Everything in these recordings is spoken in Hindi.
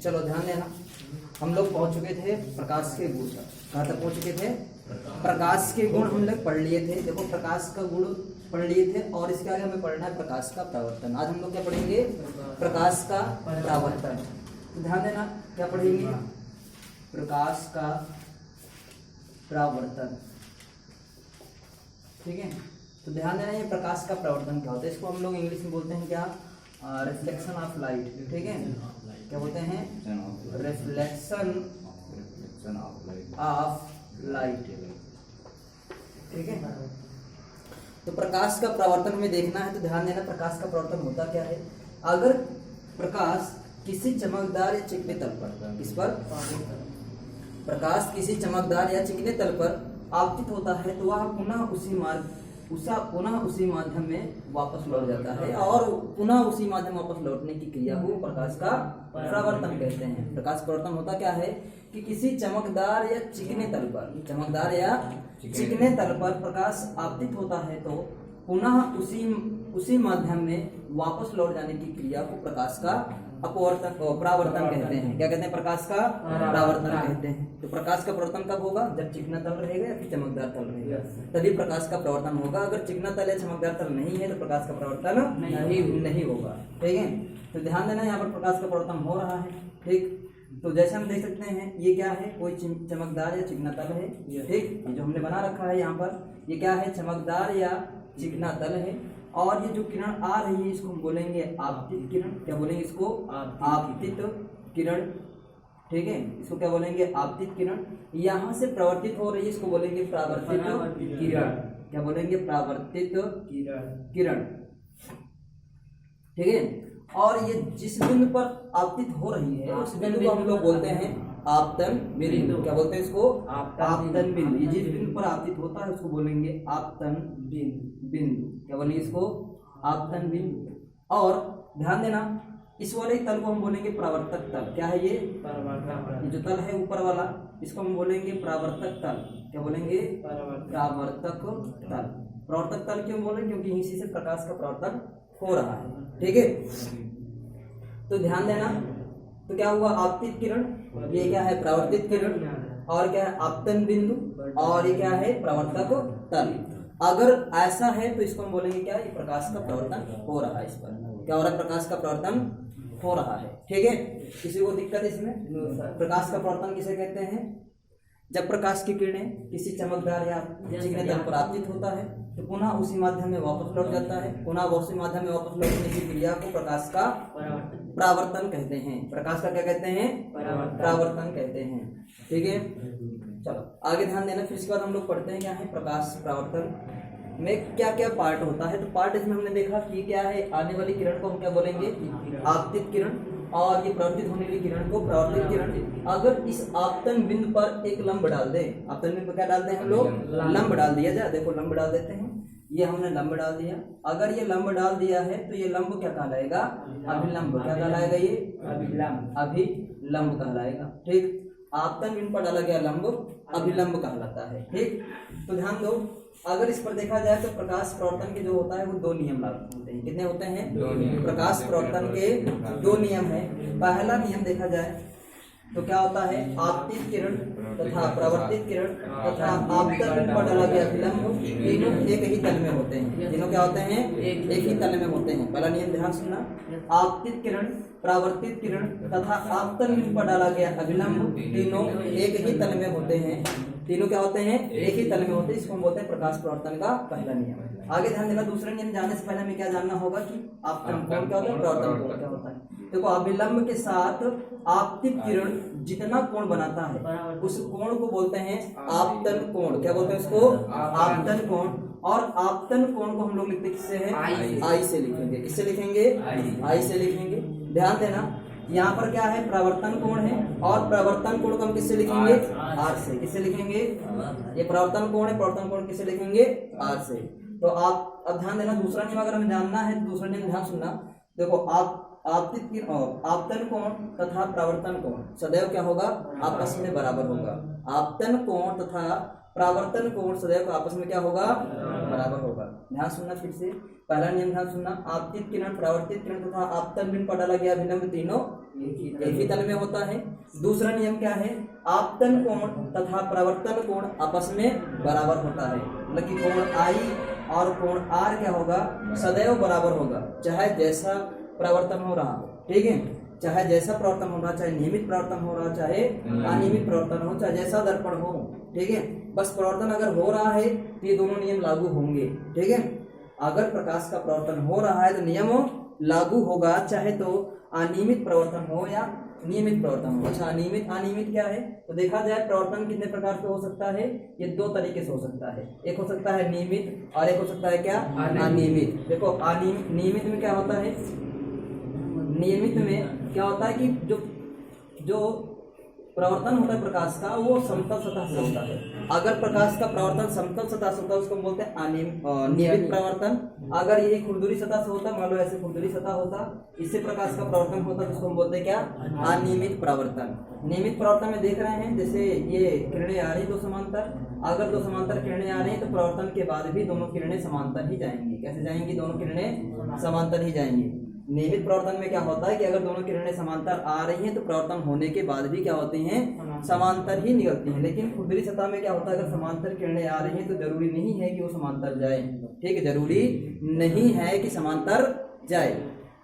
चलो ध्यान देना, हम लोग पहुंच चुके थे प्रकाश के गुण तक। कहाँ तक पहुंच चुके थे? प्रकाश के गुण हम लोग पढ़ लिए थे। देखो प्रकाश का गुण पढ़ लिए थे और इसके आगे हमें पढ़ना है प्रकाश का परावर्तन। आज हम लोग क्या पढ़ेंगे? प्रकाश का परावर्तन। तो ध्यान देना क्या पढ़ेंगे? प्रकाश का परावर्तन। ठीक है, तो ध्यान देना ये प्रकाश का परावर्तन क्या होता है, इसको हम लोग इंग्लिश में बोलते हैं क्या? Reflection of light. ठीक है, क्या बोलते हैं? Reflection of light. ठीक है, तो प्रकाश का परावर्तन हमें देखना है। तो ध्यान देना प्रकाश का परावर्तन होता क्या है? अगर प्रकाश किसी चमकदार या चिकने तल पर, किस पर? प्रकाश किसी चमकदार या चिकने तल पर आपतित होता है तो वह पुनः उसी माध्यम में वापस लौट जाता है और पुनः उसी माध्यम वापस लौटने की क्रिया को प्रकाश का परावर्तन कहते हैं। प्रकाश परावर्तन होता क्या है कि किसी चमकदार या चिकने तल पर प्रकाश आपतित होता है तो पुनः उसी माध्यम में वापस लौट जाने की क्रिया को प्रकाश का परावर्तन कहते हैं। क्या कहते हैं? प्रकाश का परावर्तन कहते हैं। तो प्रकाश का परावर्तन कब होगा? जब चिकना तल रहेगा या फिर चमकदार तल रहेगा, तभी प्रकाश का परावर्तन होगा। अगर चिकना तल या चमकदार तल नहीं है तो प्रकाश का परावर्तन नहीं होगा। ठीक है, तो ध्यान देना यहाँ पर प्रकाश का परावर्तन हो रहा है। ठीक, तो जैसे हम देख सकते हैं ये क्या है? कोई चमकदार या चिकना तल है। ठीक, जो हमने बना रखा है यहाँ पर, ये क्या है? चमकदार या चिकना तल है और ये जो किरण आ रही है इसको हम बोलेंगे आपतित किरण। क्या बोलेंगे इसको? आपतित किरण। ठीक है, इसको क्या बोलेंगे? आपतित किरण। यहाँ से प्रवर्तित हो रही है इसको बोलेंगे परावर्तित किरण। क्या बोलेंगे? परावर्तित किरण। ठीक है, और ये जिस बिंदु पर आपतित हो रही है उस बिंदु को हम लोग बोलते हैं आपतन बिंदु। क्या बोलते हैं इसको? आपतन बिंदु। ये जिस बिंदु पर आपतित होता है उसको बोलेंगे आपतन बिंदु। क्या बोलेंगे इसको? आपतन बिंदु। और ध्यान देना इस वाले तल को हम बोलेंगे परावर्तक तल। क्या है ये? ये जो तल है ऊपर वाला इसको हम बोलेंगे परावर्तक तल। क्या बोलेंगे? परावर्तक तल। परावर्तक तल क्यों बोलेंगे? क्योंकि इसी से प्रकाश का परावर्तन हो रहा है। ठीक है, तो ध्यान देना, तो क्या हुआ? आपतित किरण, ये क्या है? परावर्तित किरण। और क्या है? आपतन बिंदु। और ये क्या है? परावर्तक तल। अगर ऐसा है तो इसको हम बोलेंगे क्या? ये प्रकाश का परावर्तन हो रहा है। इस पर क्या हो रहा है? प्रकाश का परावर्तन हो रहा है। ठीक है, किसी को दिक्कत इसमें? प्रकाश का परावर्तन किसे कहते हैं? जब प्रकाश की किरणें किसी चमकदार या चिकने तल पर आपतित होता है तो पुनः उसी माध्यम में वापस लौट जाता है। पुनः उसी माध्यम में वापस लौटने की क्रिया को प्रकाश का परावर्तन कहते हैं। प्रकाश का क्या कहते हैं? परावर्तन कहते हैं। ठीक है, चलो आगे ध्यान देना। फिर इसके बाद हम लोग पढ़ते हैं क्या है प्रकाश परावर्तन में क्या क्या पार्ट होता है। तो पार्ट इसमें हमने देखा कि क्या है? आने वाली किरण को हम क्या बोलेंगे? आपतित किरण। और ये प्रवर्तित होने वाली किरण को परावर्तित किरण। अगर इस आपतन बिंदु पर एक लंब डाल दें, आपतन बिंदु पर क्या डालते हैं हम लोग? लंब डाल दिया जाए। देखो लंब डाल देते हैं, ये हमने लंब डाल दिया। अगर ये लंब डाल दिया है तो ये लंब क्या कहलाएगा? अभिलंब। क्या कहलाएगा? ये अभिलंब कहलाएगा। ठीक, आपतन बिंदु पर डाला गया लंब अभिलंब कहलाता है। ठीक, तो ध्यान दो, अगर इस पर देखा जाए तो प्रकाश परावर्तन के जो होता है वो दो नियम लागू होते हैं। कितने होते हैं? प्रकाश परावर्तन के दो नियम है। पहला नियम देखा जाए तो क्या होता है? आपतित किरण तथा परावर्तित किरण तथा आपतन बिंदु पर डाला गया अभिलंब तीनों एक ही तल में होते हैं। तीनों क्या होते हैं? एक ही तल में होते हैं। पहला नियम ध्यान सुनना, आपतित किरण, परावर्तित किरण तथा आपतन बिंदु पर डाला गया अभिलंब तीनों एक ही तल में होते हैं। तीनों क्या होते हैं? एक ही तल में होते हैं। इसको हम बोलते हैं प्रकाश परावर्तन का पहला नियम। आगे ध्यान देना, दूसरा नियम जानने से पहले हमें क्या जानना होगा कि आपतन कोण क्या होता है, परावर्तन कोण क्या होता है। देखो अभिलंब के साथ आपतित किरण जितना कोण बनाता है उस कोण को बोलते हैं आपतन कोण। क्या बोलते हैं उसको? आपतन कोण। और आपतन कोण को हम लोग लिखते किससे है? आई से लिखेंगे। किससे लिखेंगे? आई से लिखेंगे। ध्यान देना, यहाँ पर क्या है? परावर्तन कोण है और परावर्तन कोण को हम किससे लिखेंगे? आर से। किससे लिखेंगे? ये परावर्तन कोण है, परावर्तन कोण किससे लिखेंगे? आर से। तो आप अब ध्यान देना, दूसरा नियम अगर हमें जानना है तो दूसरा नियम ध्यान सुनना। देखो आपतित किरण और आपतन कोण तथा परावर्तन कोण सदैव क्या होगा? आपस में बराबर होगा। आपतन कोण तथा परावर्तन कोण सदैव आपस में क्या होगा? बराबर होगा। ध्यान सुनना फिर से, पहला नियम ध्यान सुनना, आपतित किरण, परावर्तित किरण तथा आपतन बिंदु पर डाला गया अभिलंब तीनों एक ही तल में होता है। दूसरा नियम क्या है, आपतन कोण तथा प्रवर्तन कोण आपस में बराबर होता है। मतलब कि कोण आई और कोण आर क्या होगा, सदैव बराबर होगा, चाहे जैसा प्रवर्तन हो रहा हो। ठीक है, चाहे जैसा प्रवर्तन हो रहा, चाहे नियमित प्रवर्तन हो रहा, चाहे अनियमित प्रवर्तन हो, चाहे जैसा दर्पण हो। ठीक है, बस प्रवर्तन अगर हो रहा है तो ये दोनों नियम लागू होंगे। ठीक है, अगर प्रकाश का प्रवर्तन हो रहा है तो नियम लागू होगा, चाहे तो अनियमित प्रवर्तन हो या नियमित प्रवर्तन हो। अच्छा, अनियमित क्या है, तो देखा जाए प्रवर्तन कितने प्रकार से हो सकता है, ये दो तरीके से हो सकता है। एक हो सकता है नियमित और एक हो सकता है क्या, अनियमित। देखो नियमित में क्या होता है, नियमित में क्या होता है कि जो प्रवर्तन होता है प्रकाश का वो समतल सतह से होता है। अगर प्रकाश का प्रवर्तन समतल सतह से होता है उसको हम बोलते हैं नियमित प्रवर्तन। अगर ये खुरदुरी सतह से होता, मान लो ऐसे खुरदुरी सतह होता, इससे प्रकाश का प्रवर्तन होता तो उसको हम बोलते हैं क्या, अनियमित प्रवर्तन। नियमित प्रवर्तन में देख रहे हैं, जैसे ये किरणें आ रही दो समांतर, अगर दो समांतर किरणें आ रही हैं तो प्रवर्तन के बाद भी दोनों किरणें समांतर ही जाएंगी। कैसे जाएंगी, दोनों किरणें समांतर ही जाएंगी। नियमित प्रवर्तन में क्या होता है कि अगर दोनों किरणें समांतर आ रही हैं तो प्रवर्तन होने के बाद भी क्या होती हैं, समांतर ही निकलती हैं। लेकिन खुरदुरी सतह में क्या होता है, अगर समांतर किरणें आ रही हैं तो जरूरी नहीं है कि वो समांतर जाए। ठीक है, जरूरी नहीं है कि समांतर जाए,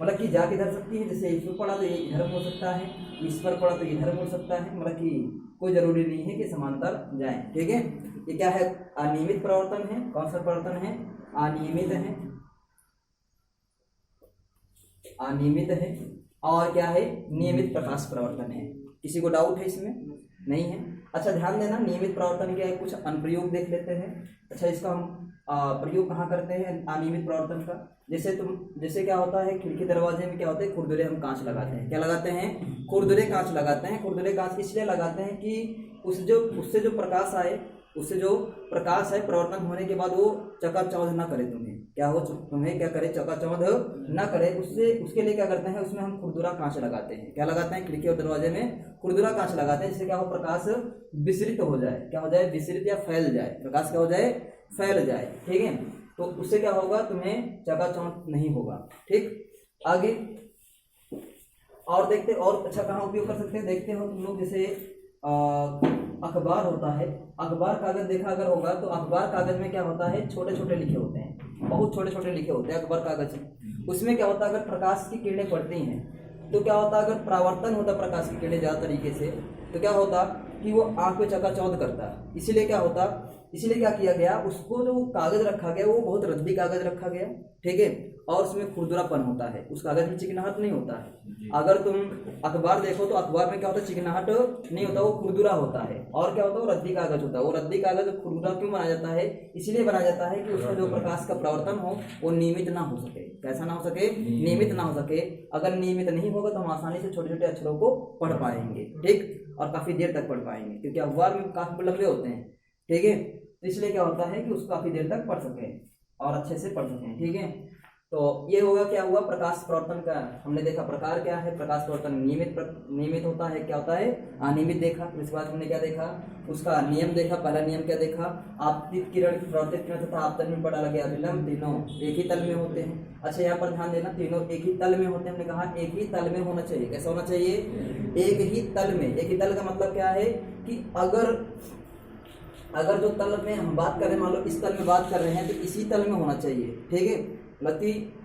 मतलब कि जा किधर सकती है, जैसे इस पर पड़ा तो ये इधर मुड़ सकता है, इस पर पड़ा तो इधर मुड़ सकता है, मतलब कि कोई जरूरी नहीं है कि समांतर जाए। ठीक है, ये क्या है, अनियमित प्रवर्तन है। कौन सा प्रवर्तन है, अनियमित है, अनियमित है। और क्या है, नियमित प्रकाश प्रवर्तन है। किसी को डाउट है इसमें, नहीं है? अच्छा, ध्यान देना, नियमित प्रवर्तन के कुछ अनुप्रयोग देख लेते हैं। अच्छा, इसका हम प्रयोग कहाँ करते हैं अनियमित प्रवर्तन का, जैसे क्या होता है, खिड़की दरवाजे में क्या होता है, खुरदुरे हम कांच लगाते हैं। क्या लगाते हैं, खुरदुरे कांच लगाते हैं। खुरदुरे कांच इसलिए लगाते हैं कि उससे जो प्रकाश आए, उससे जो प्रकाश है प्रवर्तन होने के बाद वो चकाचौंध ना करे, तुम्हें क्या करे, चकाचौंध ना करे। उसके लिए क्या करते हैं, उसमें हम खुरदुरा कांच लगाते हैं। क्या लगाते हैं, खिड़की और दरवाजे में खुरदुरा कांच लगाते हैं, जिससे क्या हो, प्रकाश विसरित हो जाए। क्या हो जाए, विसरित या फैल जाए, प्रकाश क्या हो जाए, फैल जाए। ठीक है, तो उससे क्या होगा, तुम्हें चकाचौंध नहीं होगा। ठीक, आगे और देखते, और अच्छा कहाँ उपयोग कर सकते हैं, देखते हो तुम लोग, जैसे अखबार होता है, अखबार कागज देखा अगर होगा तो अखबार कागज में क्या होता है, छोटे छोटे लिखे होते हैं, बहुत छोटे छोटे लिखे होते हैं अखबार कागज में। उसमें क्या होता है, अगर प्रकाश की किरणें पड़ती हैं तो क्या होता है, अगर परावर्तन होता प्रकाश की किरणें ज़्यादा तरीके से तो क्या होता कि वो आँख पे चकाचौंध करता है। इसीलिए क्या किया गया, उसको जो कागज रखा गया वो बहुत रद्दी कागज रखा गया। ठीक है, और उसमें खुरदुरापन होता है, उस कागज में चिकनाहट नहीं होता है। अगर तुम अखबार देखो तो अखबार में क्या होता है, चिकनाहट नहीं होता, वो खुरदुरा होता है। और क्या होता है, वो रद्दी कागज होता है। वो रद्दी कागज खुरदुरा क्यों बनाया जाता है, इसलिए बनाया जाता है कि उसमें जो प्रकाश का प्रवर्तन हो वो नियमित ना हो सके। कैसा ना हो सके, नियमित ना हो सके। अगर नियमित नहीं होगा तो हम आसानी से छोटे छोटे अक्षरों को पढ़ पाएंगे। ठीक, और काफी देर तक पढ़ पाएंगे, क्योंकि अखबार में काफी लंबे होते हैं। ठीक है, तो इसलिए क्या होता है कि उसको काफी देर तक पढ़ सकें और अच्छे से पढ़ सकें। ठीक है, तो ये होगा, क्या हुआ, प्रकाश प्रवर्तन का हमने देखा प्रकार क्या है, प्रकाश प्रवर्तन नियमित होता है, क्या होता है, अनियमित देखा। इसके बाद हमने क्या देखा, उसका नियम देखा। पहला नियम क्या देखा, आपतित किरण, प्रवर्तित किरण तथा आपतन में पड़ा लगे अभिलंब, तीनों एक ही तल में होते हैं। अच्छा, यहाँ पर ध्यान देना, तीनों एक ही तल में होते हैं। हमने कहा एक ही तल में होना चाहिए। कैसा होना चाहिए, एक ही तल में। एक ही तल का मतलब क्या है कि अगर जो तल में हम बात कर रहे हैं, मान लो इस तल में बात कर रहे हैं तो इसी तल में होना चाहिए। ठीक है, मतलब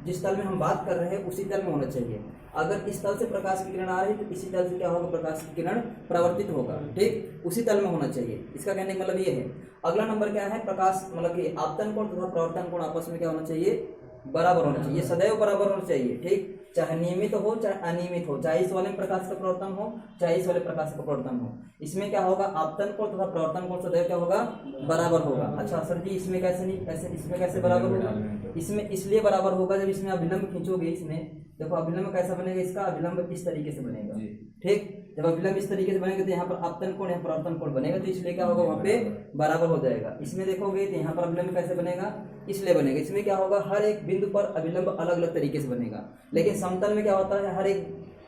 जिस तल में हम बात कर रहे हैं उसी तल में होना चाहिए। अगर इस तल से प्रकाश की किरण आ रही है तो इसी तल से क्या होगा, प्रकाश की किरण प्रवर्तित होगा। ठीक, उसी तल में होना चाहिए, इसका कहने का मतलब ये है। अगला नंबर क्या है, प्रकाश मतलब कि आपतन कोण तथा प्रवर्तन कोण आपस में क्या होना चाहिए, बराबर होना चाहिए, सदैव बराबर होना चाहिए। ठीक, चाहे नियमित हो चाहे अनियमित हो, चाहे इस वाले में प्रकाश का प्रवर्तन हो चाहे इस वाले प्रकाश का प्रवर्तन हो, इसमें क्या होगा, आपतन कोण तथा प्रवर्तन कोण सदैव क्या होगा, बराबर होगा। अच्छा सर जी, इसमें कैसे नहीं, ऐसे इसमें कैसे बराबर होगा, इसमें इसलिए बराबर होगा जब इसमें अभिलंब खींचोगे। इसमें देखो अभिलंब कैसा बनेगा, इसका अभिलंब इस तरीके से बनेगा। ठीक, जब अभिलंब इस तरीके से बनेगा तो यहाँ पर आपतन कोण या प्रवर्तन कोण बनेगा, तो इसलिए क्या होगा, वहाँ पे बराबर हो जाएगा। इसमें देखोगे तो यहाँ पर अभिलंब कैसे बनेगा, इसलिए बनेगा। इसमें क्या होगा, हर एक बिंदु पर अभिलंब अलग अलग तरीके से बनेगा। लेकिन समतल में क्या होता है, हर एक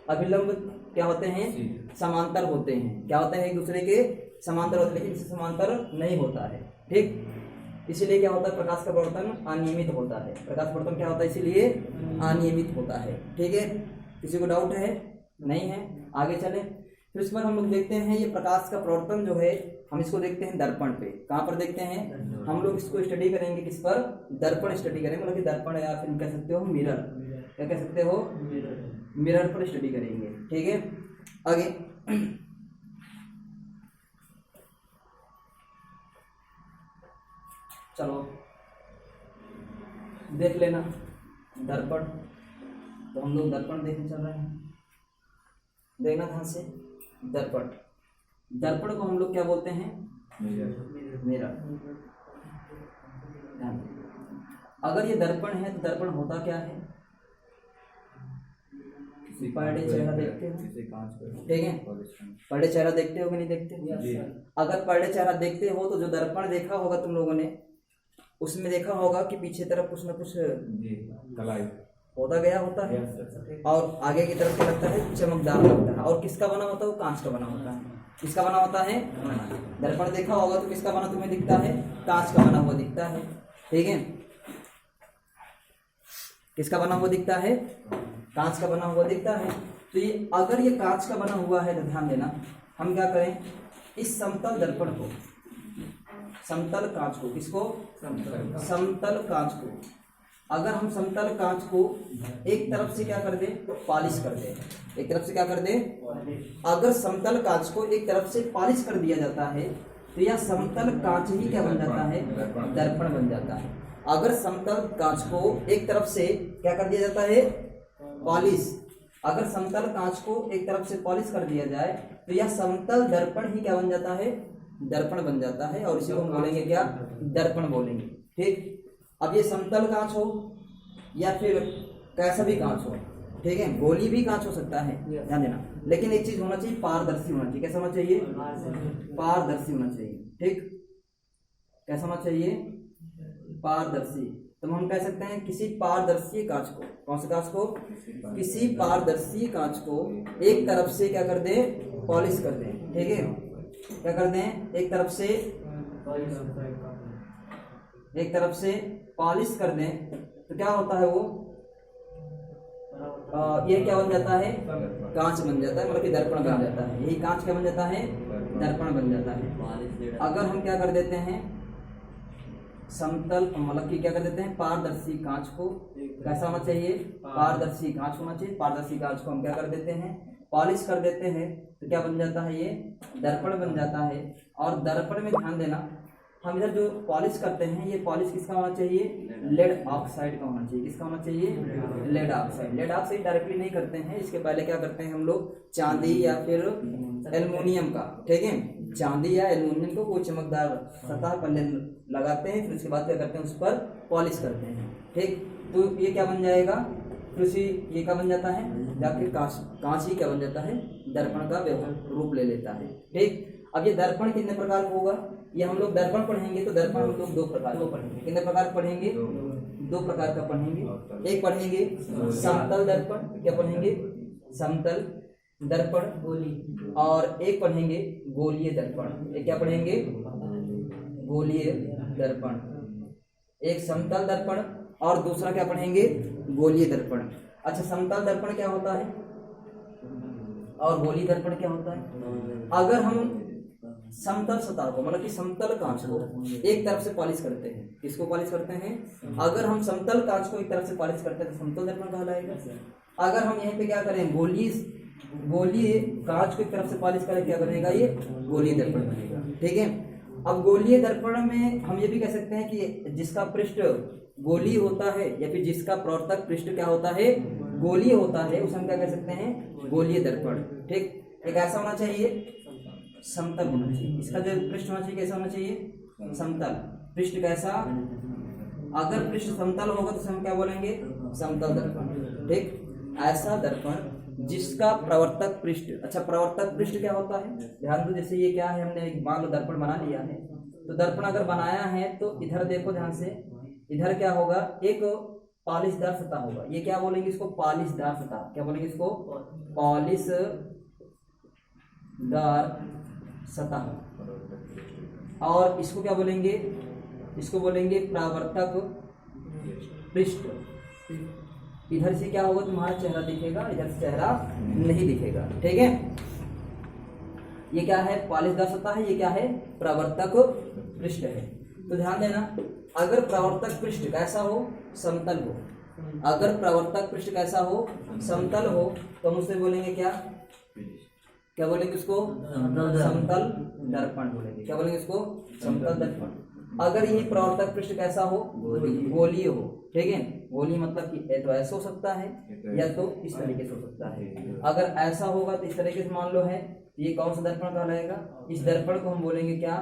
अभिलंब क्या होते हैं, समांतर होते हैं। क्या होते हैं, एक दूसरे के समांतर होते हैं, लेकिन इससे समांतर नहीं होता है। ठीक, इसीलिए क्या होता है, प्रकाश का प्रवर्तन अनियमित होता है। प्रकाश प्रवर्तन क्या होता है, इसीलिए अनियमित होता है। ठीक है, किसी को डाउट है, नहीं है। आगे चले, फिर उसके बाद हम लोग देखते हैं ये प्रकाश का प्रवर्तन जो है हम इसको देखते हैं दर्पण पे। कहाँ पर देखते हैं हम लोग इसको स्टडी करेंगे, किस पर? दर्पण स्टडी करेंगे, मतलब कि दर्पण या फिर कह सकते हो मिरर, क्या कह सकते हो? मिरर पर स्टडी करेंगे। ठीक है, आगे चलो देख लेना दर्पण। तो हम लोग दर्पण देखने चल रहे हैं, देखना ध्यान से। दर्पण, दर्पण को हम लोग क्या बोलते हैं? मिरर। अगर ये दर्पण है तो दर्पण होता क्या है? पर डे चेहरा देखते हो, ठीक है? पर डे चेहरा देखते हो कि नहीं देखते? अगर पर डे चेहरा देखते हो तो जो दर्पण देखा होगा तुम लोगों ने, उसमें देखा होगा कि पीछे तरफ कुछ ना कुछ होता गया होता है और आगे की तरफ क्या लगता है? चमकदार लगता है। और किसका बना होता है? वो कांच का बना होता है। किसका बना होता है? दर्पण देखा होगा तो किसका बना तुम्हें दिखता है? कांच का बना हुआ दिखता है। ठीक है, किसका बना हुआ दिखता है? कांच का बना हुआ दिखता है। तो ये अगर ये कांच का बना हुआ है तो ध्यान देना, हम क्या करें? इस समतल दर्पण को, समतल कांच को, किसको? समतल कांच को, अगर हम समतल कांच को एक तरफ से क्या कर दें? पॉलिश कर दें। एक तरफ से क्या कर दें? अगर समतल कांच को एक तरफ से पॉलिश कर दिया जाता है तो यह समतल कांच ही क्या बन जाता है? दर्पण बन जाता है। अगर समतल कांच को एक तरफ से क्या कर दिया जाता है? पॉलिश। अगर समतल कांच को एक तरफ से पॉलिश कर दिया जाए तो यह समतल दर्पण ही क्या बन जाता है? दर्पण बन जाता है। और इसी को हम बोलेंगे क्या? दर्पण बोलेंगे। ठीक, अब ये समतल कांच हो या फिर कैसा भी कांच हो, ठीक है, गोली भी कांच हो सकता है, ध्यान देना। लेकिन एक चीज होना चाहिए, पारदर्शी होना चाहिए। कैसा होना चाहिए? पारदर्शी होना चाहिए। ठीक, कैसा होना चाहिए? पारदर्शी। तो हम कह सकते हैं किसी पारदर्शी कांच को, कौन से कांच को? किसी पारदर्शी कांच को एक तरफ से क्या कर दें? पॉलिश कर दें। ठीक है, क्या कर दें? एक तरफ से पॉलिश कर दें तो क्या होता है? वो ये क्या बन जाता है? कांच बन जाता है, मतलब कि दर्पण बन जाता है। यही कांच क्या बन जाता है? दर्पण बन जाता है। अगर हम क्या कर देते हैं? समतल, मतलब कि क्या कर देते हैं? पारदर्शी कांच को, कैसा होना चाहिए? पारदर्शी कांच होना चाहिए। पारदर्शी कांच को हम क्या कर देते हैं? पॉलिश कर देते हैं तो क्या बन जाता है? ये दर्पण बन जाता है। और दर्पण में ध्यान देना, हम इधर जो पॉलिश करते हैं ये पॉलिश किसका होना चाहिए? लेड ऑक्साइड का होना चाहिए। किसका होना चाहिए? Lead oxide. Lead oxide directly नहीं करते हैं, इसके पहले क्या करते हैं हम लोग? चांदी या फिर एल्युमिनियम का, ठीक है, चांदी या एल्युमिनियम को कोई चमकदार सतह पर लगाते हैं, फिर उसके बाद क्या करते हैं? उस पर पॉलिश करते हैं। ठीक, तो ये क्या बन जाएगा? फिर उसी ये क्या बन जाता है? जाके कांच ही क्या बन जाता है? दर्पण का रूप ले लेता है। ठीक, अब ये दर्पण कितने प्रकार का होगा? ये हम लोग दर्पण पढ़ेंगे तो दर्पण हम लोग दो प्रकार का पढ़ेंगे। कितने प्रकार पढ़ेंगे? दो प्रकार का पढ़ेंगे। एक पढ़ेंगे समतल दर्पण, क्या पढ़ेंगे? समतल दर्पण गोली। और एक पढ़ेंगे गोलीय दर्पण। एक क्या पढ़ेंगे? गोलीय दर्पण। एक समतल दर्पण और दूसरा क्या पढ़ेंगे? गोलीय दर्पण। अच्छा, समतल दर्पण क्या होता है और गोलीय दर्पण क्या होता है? अगर हम समतल सतह को, मतलब कि समतल कांच को एक तरफ से पॉलिश करते हैं, किसको पॉलिश करते हैं? अगर हम समतल कांच को एक तरफ से पॉलिश करते हैं तो समतल दर्पण कहलाएगा। अगर हम यहीं पे क्या करें? गोलीय कांच को एक तरफ से पॉलिश करें, क्या बनेगा? ये गोलीय दर्पण बनेगा। ठीक है, अब गोलीय दर्पण में हम ये भी कह सकते हैं कि जिसका पृष्ठ गोलीय होता है या फिर जिसका प्रवर्तक पृष्ठ क्या होता है? गोलीय होता है, उसे हम क्या कह सकते हैं? गोलीय दर्पण। ठीक, एक ऐसा होना चाहिए समतल होना चाहिए। इसका जो पृष्ठ होना चाहिए कैसा होना चाहिए? समतल। पृष्ठ कैसा? अगर पृष्ठ समतल होगा तो हम क्या बोलेंगे? समतल दर्पण। ठीक, ऐसा दर्पण जिसका प्रवर्तक पृष्ठ, अच्छा प्रवर्तक पृष्ठ क्या होता है? ध्यान दो, जैसे ये क्या है, हमने एक मान लो दर्पण बना लिया है, तो दर्पण अगर बनाया है तो इधर देखो ध्यान से, इधर क्या होगा? एक पॉलिशदार सतह होगा। ये क्या बोलेंगे? इसको पॉलिशदार सतह। क्या बोलेंगे इसको? पॉलिशदार सतह। और इसको क्या बोलेंगे? इसको बोलेंगे परावर्तक पृष्ठ। इधर से क्या होगा, तुम्हारा चेहरा दिखेगा, इधर से चेहरा नहीं दिखेगा। ठीक है, ये क्या है, पॉलिश दर्शाता है, ये क्या है, परावर्तक पृष्ठ है। तो ध्यान देना, अगर परावर्तक पृष्ठ कैसा हो, समतल हो, अगर परावर्तक पृष्ठ कैसा हो, समतल हो, तो हम उससे बोलेंगे क्या, क्या बोलेंगे उसको, समतल दर्पण बोलेंगे। क्या बोलेंगे इसको, समतल दर्पण। अगर ये परावर्तक पृष्ठ कैसा हो, गोलीय हो, ठीक है, गोलीय मतलब कि या तो ऐसा हो सकता है या तो इस तरीके से हो सकता है। अगर ऐसा होगा तो इस तरीके से मान लो है, ये कौन सा दर्पण कहलाएगा, इस दर्पण को हम बोलेंगे क्या,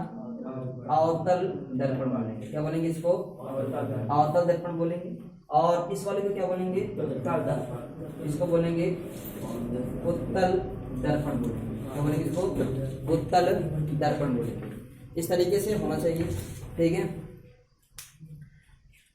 अवतल दर्पण बोलेंगे। क्या बोलेंगे इसको, अवतल दर्पण बोलेंगे। और इस वाले को क्या बोलेंगे, इसको बोलेंगे उत्तल दर्पण बोलेंगे। क्या बोलेंगे इसको, उत्तल दर्पण बोलेंगे। इस तरीके से होना चाहिए। ठीक है।